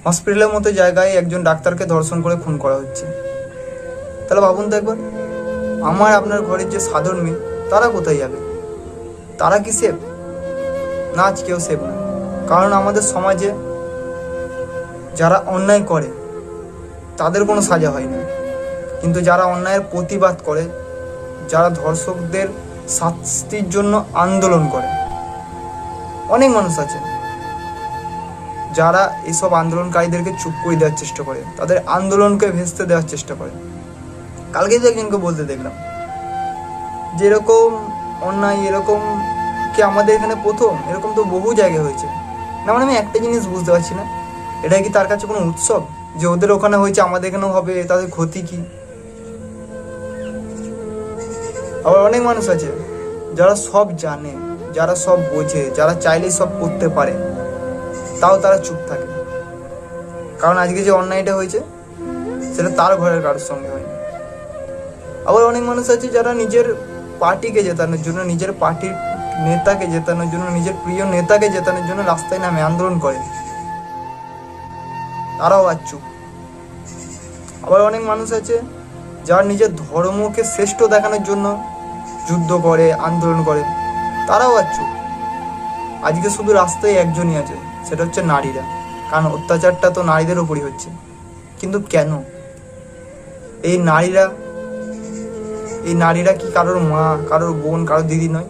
হসপিটালের মতো জায়গায় একজন ডাক্তারকে ধর্ষণ করে খুন করা হচ্ছে। তাহলে ভাবুন তো একবার, আমার আপনার ঘরের যে সাধারণ মেয়ে, তারা কোথায় যাবে? তারা কি সেফ? না, আজ কেউ সেফ না। কারণ আমাদের সমাজে যারা অন্যায় করে তাদের কোনো সাজা হয় না, কিন্তু যারা অন্যায়ের প্রতিবাদ করে, যারা ধর্ষকদের শাস্তির জন্য আন্দোলন করে, অনেক মানুষ আছে যারা এইসব আন্দোলনকারীদেরকে চুপ করে দেওয়ার চেষ্টা করে, তাদের আন্দোলনকে ভেস্তে দেওয়ার চেষ্টা করে। কালকে তো একজনকে বলতে দেখলাম যে এরকম অন্যায়, এরকম কি আমাদের এখানে প্রথম? এরকম তো বহু জায়গায় হয়েছে। না, মানে আমি একটা জিনিস বুঝতে পারছি না, এটা কি তার কাছে কোনো উৎসব যে ওদের ওখানে হয়েছে আমাদের এখানেও হবে? তাদের ক্ষতি কি? আবার অনেক মানুষ আছে যারা সব জানে, যারা সব বোঝে, যারা চাইলেই সব করতে পারে, তাও তারা চুপ থাকে। কারণ আজকে যে অন্যায়টা হয়েছে সেটা তার ঘরের কারোর সঙ্গে হয়নি। আবার অনেক মানুষ আছে যারা নিজের পার্টিকে জেতানোর জন্য, নিজের পার্টির নেতাকে জেতানোর জন্য, নিজের প্রিয় নেতাকে জেতানোর জন্য রাস্তায় নামে আন্দোলন করে, তারাও আর চুপ। আবার অনেক মানুষ আছে যারা নিজের ধর্মকে শ্রেষ্ঠ দেখানোর জন্য যুদ্ধ করে, আন্দোলন করে, তারাও আর চুপ। আজকে শুধু রাস্তায় একজনই আছে, সেটা হচ্ছে নারীরা। কারণ অত্যাচারটা তো নারীদের উপরই হচ্ছে। কিন্তু কেন? এই নারীরা কি কারোর মা, কারোর বোন, কারোর দিদি নয়?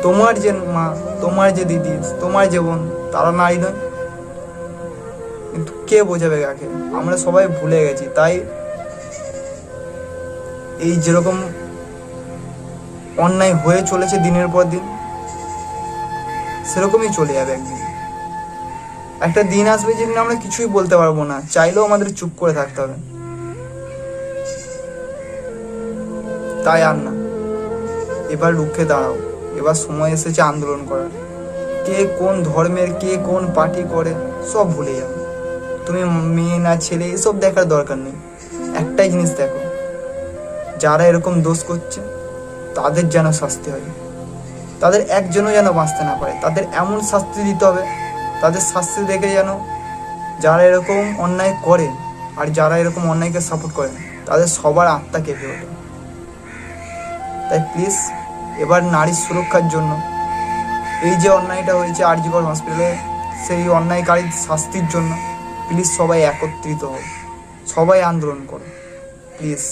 তোমার যে মা, তোমার যে দিদি, তোমার যে বোন, তারা নারী নয়? কিন্তু কে বোঝাবে কাকে? আমরা সবাই ভুলে গেছি। তাই এই যেরকম অন্যায় হয়ে চলেছে দিনের পর দিন, সেরকমই চলে যাবে একদিন। একটা দিন আসবে যেদিন আমরা কিছুই বলতে পারবো না, চাইলেও আমাদের চুপ করে থাকতে হবে। তাই আর না, এবার রুখে দাঁড়াও। এবার সময় এসেছে আন্দোলন করার। কে কোন ধর্মের, কে কোন পার্টি করে, সব ভুলে যাও। তুমি মেয়ে না ছেলে, এসব দেখার দরকার নেই। একটাই জিনিস দেখো, যারা এরকম দোষ করছে তাদের যেন শাস্তি হয়, তাদের একজনও যেন বাঁচতে না পারে। তাদের এমন শাস্তি দিতে হবে, তাদের শাস্তি দেখে যেন যারা এরকম অন্যায় করে আর যারা এরকম অন্যায়কে সাপোর্ট করে, তাদের সবার আত্মা কেঁপে ওঠে। তাই প্লিজ, এবার নারীর সুরক্ষার জন্য, এই যে অন্যায়টা হয়েছে আর.জি. কর হসপিটালে, সেই অন্যায়কারীর শাস্তির জন্য প্লিজ সবাই একত্রিত হও, সবাই আন্দোলন করো প্লিজ।